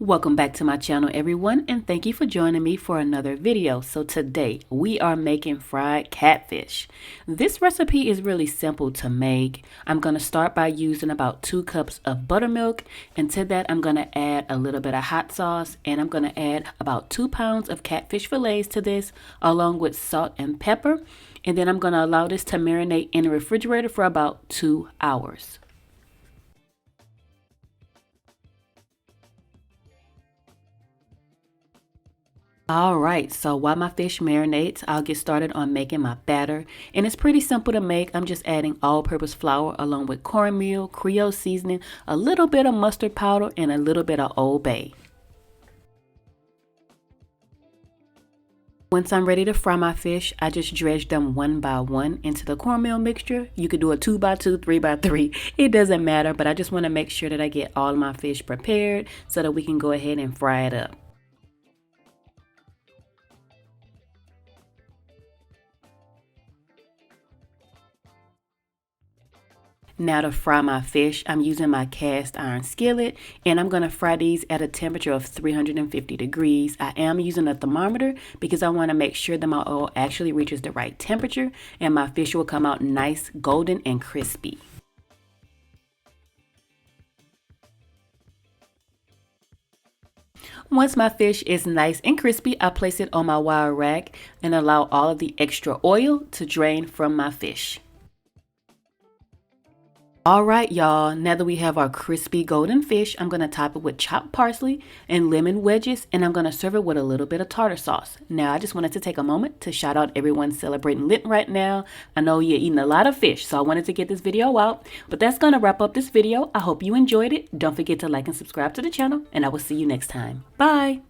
Welcome back to my channel everyone, and thank you for joining me for another video. So today we are making fried catfish. This recipe is really simple to make. I'm going to start by using about 2 cups of buttermilk, and to that I'm going to add a little bit of hot sauce, and I'm going to add about 2 pounds of catfish fillets to this along with salt and pepper, and then I'm going to allow this to marinate in the refrigerator for about 2 hours. Alright, so while my fish marinates, I'll get started on making my batter. And it's pretty simple to make. I'm just adding all-purpose flour along with cornmeal, creole seasoning, a little bit of mustard powder, and a little bit of Old Bay. Once I'm ready to fry my fish, I just dredge them one by one into the cornmeal mixture. You could do a 2x2, 3x3. It doesn't matter, but I just want to make sure that I get all of my fish prepared so that we can go ahead and fry it up. Now to fry my fish, I'm using my cast iron skillet, and I'm going to fry these at a temperature of 350 degrees. I am using a thermometer because I want to make sure that my oil actually reaches the right temperature and my fish will come out nice, golden, and crispy. Once my fish is nice and crispy, I place it on my wire rack and allow all of the extra oil to drain from my fish. Alright y'all, now that we have our crispy golden fish, I'm going to top it with chopped parsley and lemon wedges, and I'm going to serve it with a little bit of tartar sauce. Now I just wanted to take a moment to shout out everyone celebrating Lent right now. I know you're eating a lot of fish, so I wanted to get this video out. But that's going to wrap up this video. I hope you enjoyed it. Don't forget to like and subscribe to the channel, and I will see you next time. Bye!